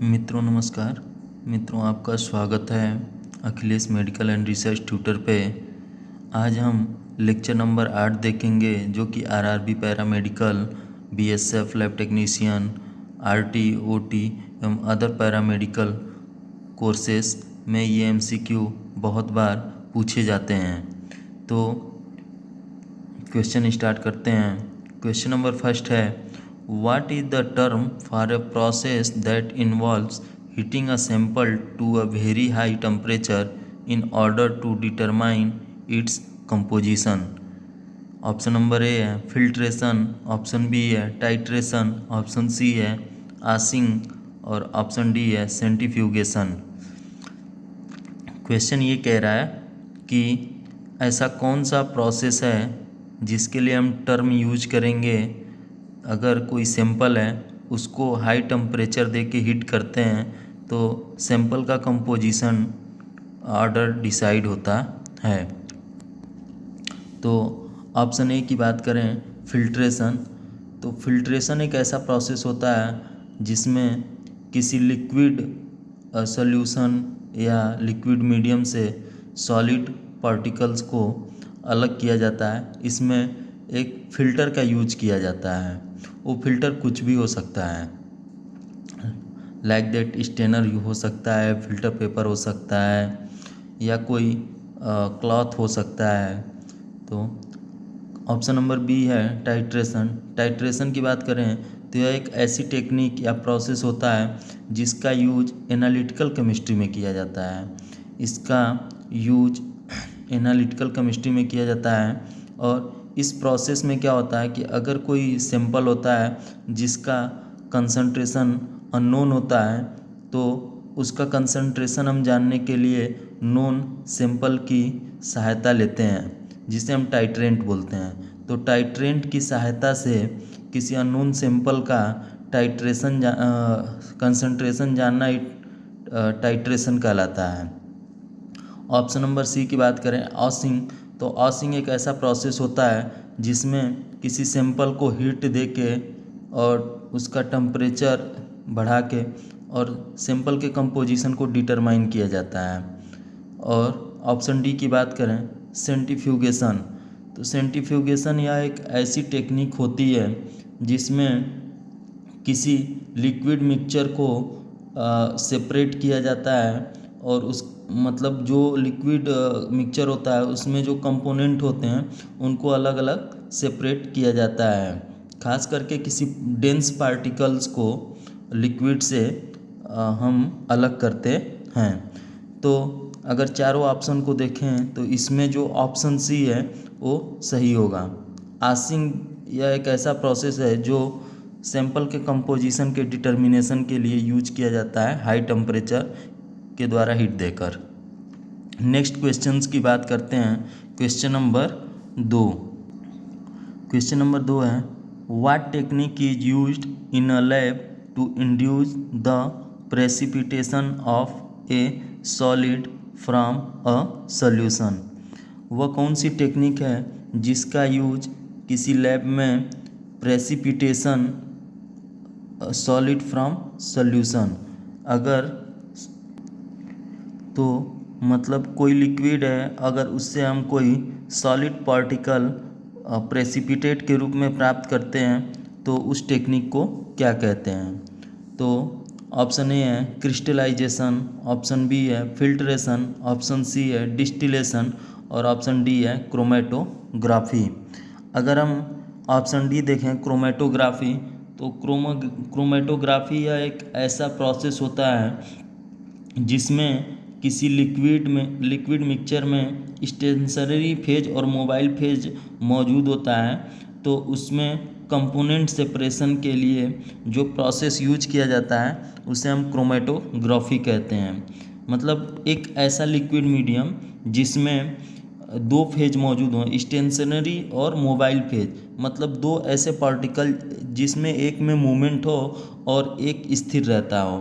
मित्रों नमस्कार। मित्रों आपका स्वागत है Akhilesh medical and research tutor पे। आज हम लेक्चर नंबर 8 देखेंगे जो कि RRB paramedical, BSF lab technician, RT OT एवं अदर पैरामेडिकल कोर्सेस में ये एमसीक्यू बहुत बार पूछे जाते हैं। तो क्वेश्चन स्टार्ट करते हैं। क्वेश्चन नंबर फर्स्ट है, what is the term for a process that involves heating a sample to a very high temperature in order to determine its composition. Option number A है filtration, option B है titration, option C है ashing और option D है centrifugation. Question ये कह रहा है कि ऐसा कौन सा प्रोसेस है जिसके लिए हम टर्म यूज करेंगे अगर कोई सैंपल है उसको हाई टेम्परेचर दे के हीट करते हैं तो सैंपल का कंपोजिशन ऑर्डर डिसाइड होता है। तो ऑप्शन ए की बात करें फिल्ट्रेशन, तो फिल्ट्रेशन एक ऐसा प्रोसेस होता है जिसमें किसी लिक्विड सॉल्यूशन या लिक्विड मीडियम से सॉलिड पार्टिकल्स को अलग किया जाता है। इसमें एक फ़िल्टर का यूज किया जाता है। वो फ़िल्टर कुछ भी हो सकता है, लाइक दैट स्टेनर हो सकता है, फ़िल्टर पेपर हो सकता है या कोई क्लॉथ हो सकता है। तो ऑप्शन नंबर बी है टाइट्रेशन। टाइट्रेशन की बात करें तो यह एक ऐसी टेक्निक या प्रोसेस होता है जिसका यूज एनालिटिकल केमिस्ट्री में किया जाता है। इसका यूज एनालिटिकल केमिस्ट्री में किया जाता है और इस प्रोसेस में क्या होता है कि अगर कोई सैंपल होता है जिसका कंसंट्रेशन अननोन होता है तो उसका कंसंट्रेशन हम जानने के लिए नोन सैंपल की सहायता लेते हैं जिसे हम टाइट्रेंट बोलते हैं। तो टाइट्रेंट की सहायता से किसी अननोन सैंपल का टाइट्रेशन कंसंट्रेशन जानना टाइट्रेशन कहलाता है। ऑप्शन नंबर सी की बात करें ऑसिंग, तो ऑसिंग एक ऐसा प्रोसेस होता है जिसमें किसी सैंपल को हीट दे के और उसका टेम्परेचर बढ़ा के और सैंपल के कंपोजिशन को डिटरमाइन किया जाता है। और ऑप्शन डी की बात करें सेंट्रीफ्यूगेशन, तो सेंट्रीफ्यूगेशन यह एक ऐसी टेक्निक होती है जिसमें किसी लिक्विड मिक्सचर को सेपरेट किया जाता है और उस मतलब जो लिक्विड मिक्सचर होता है उसमें जो कंपोनेंट होते हैं उनको अलग अलग सेपरेट किया जाता है। खास करके किसी डेंस पार्टिकल्स को लिक्विड से हम अलग करते हैं। तो अगर चारों ऑप्शन को देखें तो इसमें जो ऑप्शन सी है वो सही होगा। आसिंग यह एक ऐसा प्रोसेस है जो सैंपल के कंपोजिशन के डिटर्मिनेशन के लिए यूज किया जाता है हाई टेम्परेचर के द्वारा हीट देकर। नेक्स्ट क्वेश्चंस की बात करते हैं। Question number 2। क्वेश्चन नंबर 2 है, what technique is used in a lab to induce the precipitation of a solid from a solution. वह कौन सी टेक्निक है जिसका यूज किसी लैब में प्रेसिपिटेशन सॉलिड फ्रॉम सॉल्यूशन, अगर तो मतलब कोई लिक्विड है अगर उससे हम कोई सॉलिड पार्टिकल प्रेसिपिटेट के रूप में प्राप्त करते हैं तो उस टेक्निक को क्या कहते हैं। तो ऑप्शन ए है क्रिस्टलाइजेशन, ऑप्शन बी है फिल्ट्रेशन, ऑप्शन सी है डिस्टिलेशन और ऑप्शन डी है क्रोमेटोग्राफी। अगर हम ऑप्शन डी देखें क्रोमेटोग्राफी, तो क्रोमेटोग्राफी यह एक ऐसा प्रोसेस होता है जिसमें किसी लिक्विड मिक्सचर में स्टेशनरी फेज और मोबाइल फेज मौजूद होता है। तो उसमें कंपोनेंट सेपरेशन के लिए जो प्रोसेस यूज किया जाता है उसे हम क्रोमेटोग्राफी कहते हैं। मतलब एक ऐसा लिक्विड मीडियम जिसमें दो फेज मौजूद हों, स्टेशनरी और मोबाइल फेज, मतलब दो ऐसे पार्टिकल जिसमें एक में मूवमेंट हो और एक स्थिर रहता हो।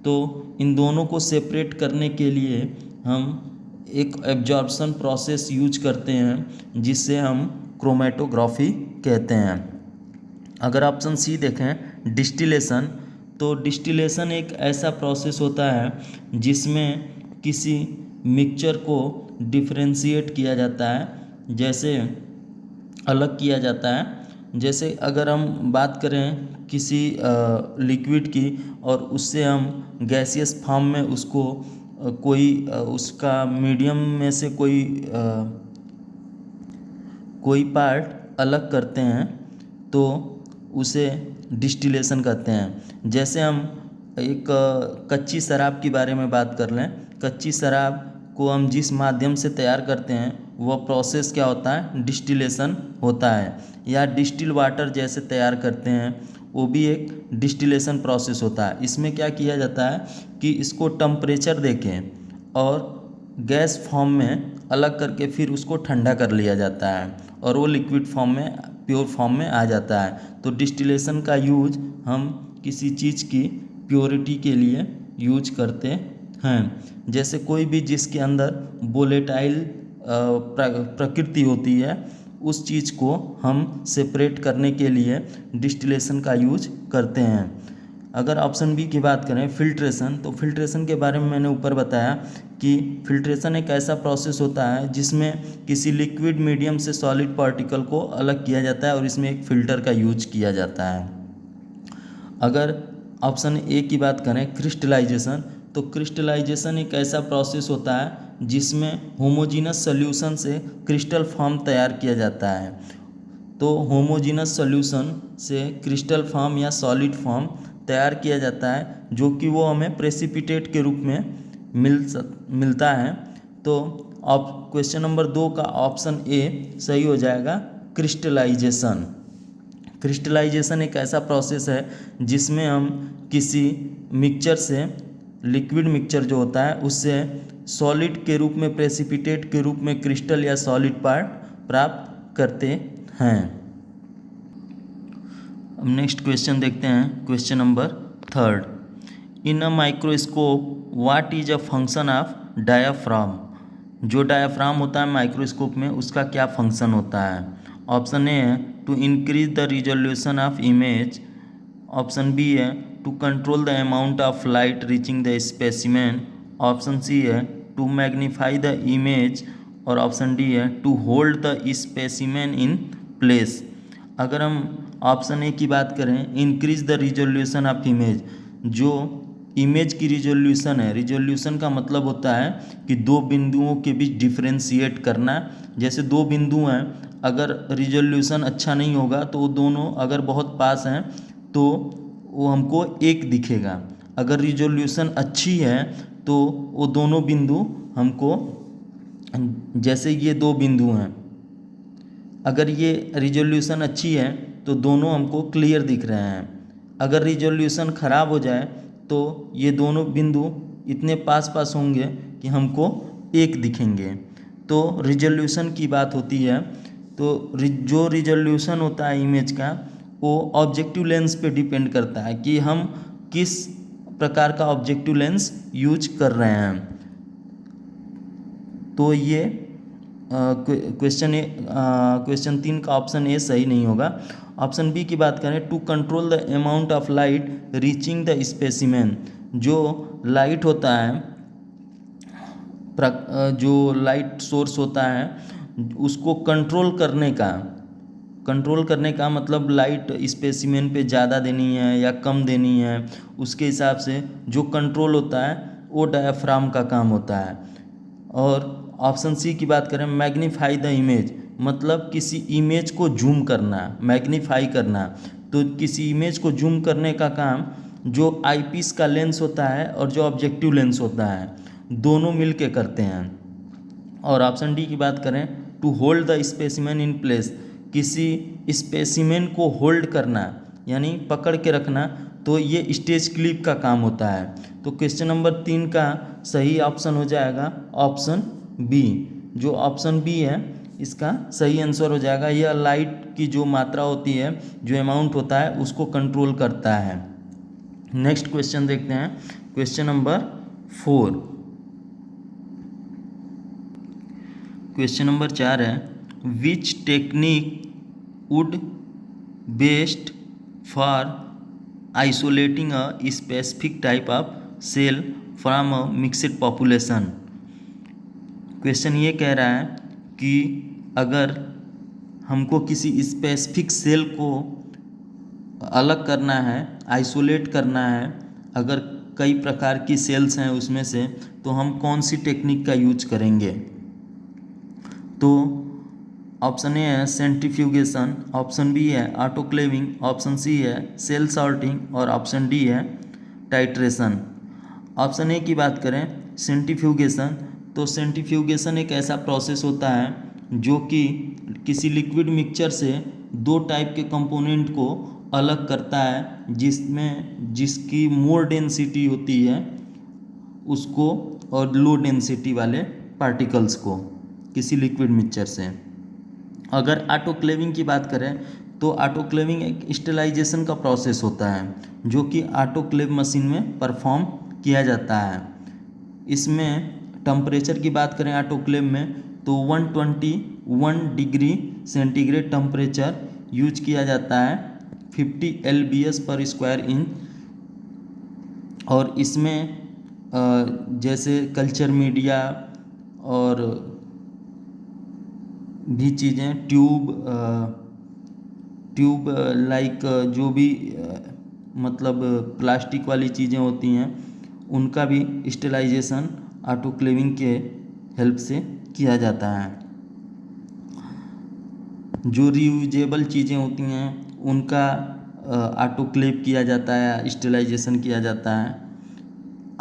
तो इन दोनों को सेपरेट करने के लिए हम एक एब्जॉर्प्शन प्रोसेस यूज करते हैं जिससे हम क्रोमेटोग्राफी कहते हैं। अगर ऑप्शन सी देखें डिस्टिलेशन, तो डिस्टिलेशन एक ऐसा प्रोसेस होता है जिसमें किसी मिक्सचर को डिफरेंशिएट किया जाता है, जैसे अलग किया जाता है। जैसे अगर हम बात करें किसी लिक्विड की और उससे हम गैसियस फॉर्म में उसको उसका मीडियम में से कोई पार्ट अलग करते हैं तो उसे डिस्टिलेशन कहते हैं। जैसे हम एक कच्ची शराब के बारे में बात कर लें। कच्ची शराब को हम जिस माध्यम से तैयार करते हैं वह प्रोसेस क्या होता है, डिस्टिलेशन होता है। या डिस्टिल वाटर जैसे तैयार करते हैं वो भी एक डिस्टिलेशन प्रोसेस होता है। इसमें क्या किया जाता है कि इसको टेम्परेचर देके और गैस फॉर्म में अलग करके फिर उसको ठंडा कर लिया जाता है और वो लिक्विड फॉर्म में, प्योर फॉर्म में आ जाता है। तो डिस्टिलेशन का यूज हम किसी चीज़ की प्योरिटी के लिए यूज करते हैं। जैसे कोई भी जिसके अंदर वोलेटाइल प्रकृति होती है उस चीज़ को हम सेपरेट करने के लिए डिस्टिलेशन का यूज करते हैं। अगर ऑप्शन बी की बात करें फिल्ट्रेशन, तो फिल्ट्रेशन के बारे में मैंने ऊपर बताया कि फिल्ट्रेशन एक ऐसा प्रोसेस होता है जिसमें किसी लिक्विड मीडियम से सॉलिड पार्टिकल को अलग किया जाता है और इसमें एक फ़िल्टर का यूज किया जाता है। अगर ऑप्शन ए की बात करें क्रिस्टलाइजेशन, तो क्रिस्टलाइजेशन एक ऐसा प्रोसेस होता है जिसमें होमोजीनस सॉल्यूशन से क्रिस्टल फॉर्म तैयार किया जाता है। तो होमोजीनस सॉल्यूशन से क्रिस्टल फॉर्म या सॉलिड फॉर्म तैयार किया जाता है जो कि वो हमें प्रेसिपिटेट के रूप में मिलता है। तो क्वेश्चन नंबर 2 का ऑप्शन ए सही हो जाएगा, क्रिस्टलाइजेशन। क्रिस्टलाइजेशन एक ऐसा प्रोसेस है जिसमें हम किसी मिक्सचर से, लिक्विड मिक्सचर जो होता है उससे सॉलिड के रूप में, प्रेसिपिटेट के रूप में क्रिस्टल या सॉलिड पार्ट प्राप्त करते हैं। अब नेक्स्ट क्वेश्चन देखते हैं, question number 3। In a microscope what is a function of diaphragm. जो डायाफ्राम होता है माइक्रोस्कोप में उसका क्या फंक्शन होता है। ऑप्शन ए है to increase the resolution of image. Option B है to control the amount of light reaching the specimen. Option C है टू मैग्नीफाई द इमेज। और ऑप्शन डी है to hold the specimen in place. अगर हम option A की बात करें, increase the resolution of image, जो इमेज की रिजोल्यूशन है, रिजोल्यूशन का मतलब होता है कि दो बिंदुओं के बीच डिफ्रेंशिएट करना। जैसे दो बिंदु हैं, अगर रिजोल्यूशन अच्छा नहीं होगा तो वो दोनों अगर बहुत पास हैं तो वो हमको एक दिखेगा। अगर रिजोल्यूशन अच्छी है तो वो दोनों बिंदु हमको, जैसे ये दो बिंदु हैं, अगर ये रिजोल्यूशन अच्छी है तो दोनों हमको क्लियर दिख रहे हैं। अगर रिजोल्यूशन ख़राब हो जाए तो ये दोनों बिंदु इतने पास पास होंगे कि हमको एक दिखेंगे। तो रिजोल्यूशन की बात होती है। तो जो रिजोल्यूशन होता है इमेज का वो ऑब्जेक्टिव लेंस पे डिपेंड करता है कि हम किस प्रकार का ऑब्जेक्टिव लेंस यूज कर रहे हैं। तो ये क्वेश्चन 3 का ऑप्शन ए सही नहीं होगा। ऑप्शन बी की बात करें, to control the amount of light reaching the specimen. जो लाइट होता है, जो लाइट सोर्स होता है उसको कंट्रोल करने का मतलब लाइट स्पेसिमेन पे ज़्यादा देनी है या कम देनी है, उसके हिसाब से जो कंट्रोल होता है वो डायाफ्राम का काम होता है। और ऑप्शन सी की बात करें, मैग्नीफाई द इमेज, मतलब किसी इमेज को जूम करना, मैग्नीफाई करना। तो किसी इमेज को जूम करने का काम जो आईपीस का लेंस होता है और जो ऑब्जेक्टिव लेंस होता है दोनों मिल के करते हैं। और ऑप्शन डी की बात करें, to hold the specimen in place, किसी स्पेसिमेन को होल्ड करना यानी पकड़ के रखना, तो ये स्टेज क्लिप का काम होता है। तो क्वेश्चन नंबर 3 का सही ऑप्शन हो जाएगा ऑप्शन बी। जो ऑप्शन बी है इसका सही आंसर हो जाएगा। यह लाइट की जो मात्रा होती है, जो अमाउंट होता है उसको कंट्रोल करता है। नेक्स्ट क्वेश्चन देखते हैं, क्वेश्चन नंबर 4। क्वेश्चन नंबर 4 है, which technique would best for isolating a specific type of cell from a mixed population. Question ये कह रहा है कि अगर हमको किसी स्पेसिफिक सेल को अलग करना है, आइसोलेट करना है, अगर कई प्रकार की सेल्स हैं उसमें से, तो हम कौन सी टेक्निक का यूज करेंगे। तो ऑप्शन ए है सेंट्रीफ्यूगेशन, ऑप्शन बी है ऑटोक्लेविंग, ऑप्शन सी है सेल सॉर्टिंग और ऑप्शन डी है टाइट्रेशन। ऑप्शन ए की बात करें सेंट्रीफ्यूगेशन, तो सेंट्रीफ्यूगेशन एक ऐसा प्रोसेस होता है जो कि किसी लिक्विड मिक्सचर से दो टाइप के कंपोनेंट को अलग करता है, जिसकी मोर डेंसिटी होती है उसको और लो डेंसिटी वाले पार्टिकल्स को किसी लिक्विड मिक्सचर से। अगर ऑटोक्लेविंग की बात करें तो ऑटोक्लेविंग एक स्टेलाइजेशन का प्रोसेस होता है जो कि ऑटोक्लेव मशीन में परफॉर्म किया जाता है। इसमें टेम्परेचर की बात करें ऑटोक्लेव में तो 121 डिग्री सेंटीग्रेड टेम्परेचर यूज किया जाता है 50 LBS पर स्क्वायर इंच। और इसमें जैसे कल्चर मीडिया और भी चीज़ें ट्यूब लाइक जो भी मतलब प्लास्टिक वाली चीज़ें होती हैं उनका भी स्टेलाइजेशन ऑटोक्लेविंग के हेल्प से किया जाता है। जो रियूजेबल चीज़ें होती हैं उनका ऑटोक्लेव किया जाता है, स्टेलाइजेशन किया जाता है।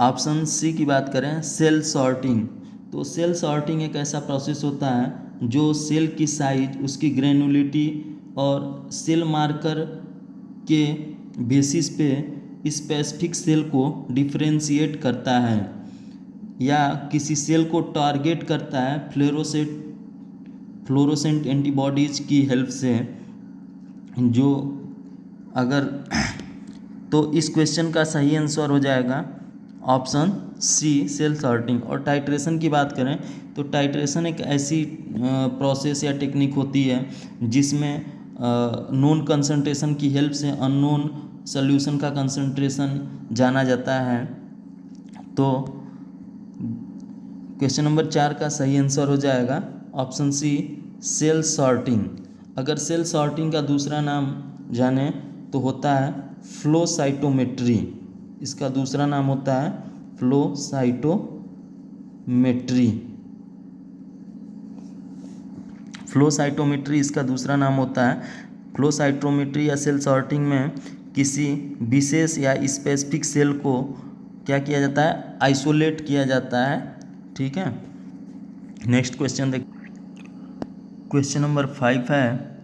ऑप्शन सी की बात करें सेल सॉर्टिंग, तो सेल सॉर्टिंग एक ऐसा प्रोसेस होता है जो सेल की साइज, उसकी ग्रेनुलिटी और सेल मार्कर के बेसिस पे स्पेसिफिक सेल को डिफरेंशिएट करता है या किसी सेल को टारगेट करता है फ्लोरोसेंट एंटीबॉडीज़ की हेल्प से। जो अगर तो इस क्वेश्चन का सही आंसर हो जाएगा ऑप्शन सी सेल सॉर्टिंग। और टाइट्रेशन की बात करें तो टाइट्रेशन एक ऐसी प्रोसेस या टेक्निक होती है जिसमें नोन कंसंट्रेशन की हेल्प से अननोन सॉल्यूशन का कंसंट्रेशन जाना जाता है। तो क्वेश्चन नंबर 4 का सही आंसर हो जाएगा ऑप्शन सी सेल सॉर्टिंग। अगर सेल सॉर्टिंग का दूसरा नाम जाने तो होता है फ्लो साइटोमेट्री। इसका दूसरा नाम होता है फ्लो साइटोमेट्री। फ्लो साइटोमेट्री इसका दूसरा नाम होता है। फ्लो साइटोमेट्री या सेल सॉर्टिंग में किसी विशेष या स्पेसिफिक सेल को क्या किया जाता है, आइसोलेट किया जाता है। ठीक है, नेक्स्ट क्वेश्चन देख। क्वेश्चन नंबर 5 है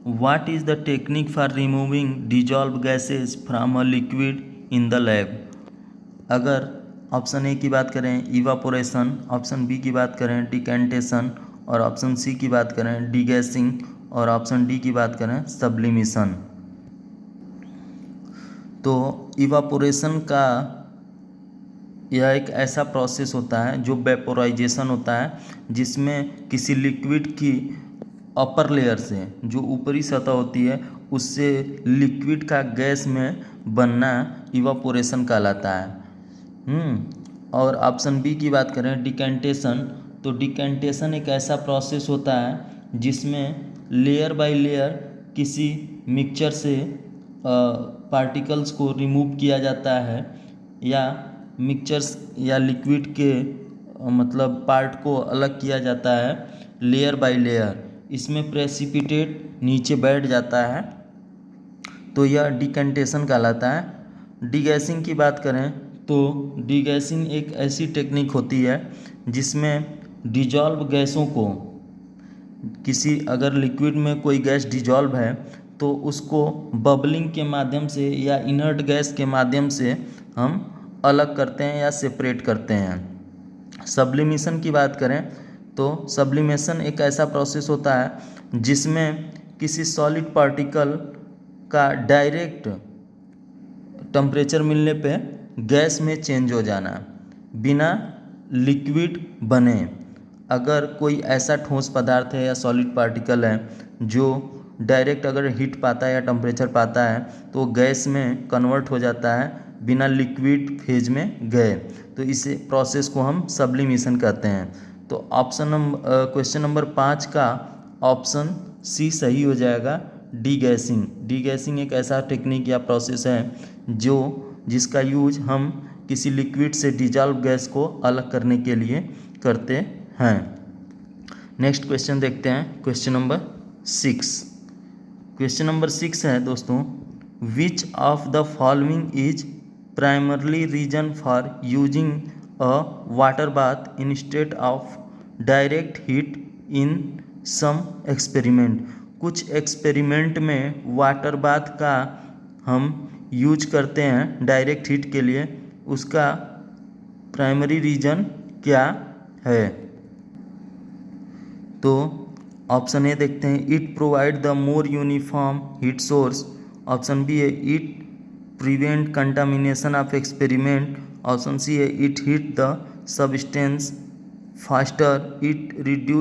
what is the technique for removing dissolve gases from a liquid in the lab. अगर ऑप्शन ए की बात करें इवापोरेशन, ऑप्शन बी की बात करें डिकेंटेशन और ऑप्शन सी की बात करें डीगैसिंग और ऑप्शन डी की बात करें सब्लिमेशन। तो इवापोरेशन का यह एक ऐसा प्रोसेस होता है जो वेपोराइजेशन होता है जिसमें किसी लिक्विड की अपर लेयर से, जो ऊपरी सतह होती है, उससे लिक्विड का गैस में बनना इवापोरेशन कहलाता है। और ऑप्शन बी की बात करें डिकेंटेशन, तो डिकेंटेशन एक ऐसा प्रोसेस होता है जिसमें लेयर बाय लेयर किसी मिक्सचर से पार्टिकल्स को रिमूव किया जाता है या मिक्सचर्स या लिक्विड के मतलब पार्ट को अलग किया जाता है लेयर बाय लेयर। इसमें प्रेसिपिटेट नीचे बैठ जाता है तो यह डिकेंटेशन कहलाता है। डीगैसिंग की बात करें तो डीगैसिंग एक ऐसी टेक्निक होती है जिसमें डिजॉल्व गैसों को, किसी अगर लिक्विड में कोई गैस डिजॉल्व है तो उसको बबलिंग के माध्यम से या इनर्ट गैस के माध्यम से हम अलग करते हैं या सेपरेट करते हैं। सब्लिमेशन की बात करें तो सब्लिमेशन एक ऐसा प्रोसेस होता है जिसमें किसी सॉलिड पार्टिकल का डायरेक्ट टेम्परेचर मिलने पे गैस में चेंज हो जाना बिना लिक्विड बने। अगर कोई ऐसा ठोस पदार्थ है या सॉलिड पार्टिकल है जो डायरेक्ट अगर हीट पाता है या टेम्परेचर पाता है तो गैस में कन्वर्ट हो जाता है बिना लिक्विड फेज में गए, तो इसे प्रोसेस को हम सब्लिमेशन कहते हैं। तो क्वेश्चन नंबर 5 का ऑप्शन सी सही हो जाएगा, डीगैसिंग। डीगैसिंग एक ऐसा टेक्निक या प्रोसेस है जिसका यूज हम किसी लिक्विड से डिजॉल्व गैस को अलग करने के लिए करते हैं। नेक्स्ट क्वेश्चन देखते हैं, क्वेश्चन नंबर 6। क्वेश्चन नंबर 6 है दोस्तों, which of the following is primarily reason for using a water bath instead of direct heat in some experiment. कुछ एक्सपेरिमेंट में वाटर बाथ का हम यूज करते हैं डायरेक्ट हीट के लिए, उसका प्राइमरी रीजन क्या है? तो ऑप्शन ए देखते हैं, it provide the more uniform heat source. Option B है, it prevent contamination of experiment. Option C है, it heat the substance faster. It reduce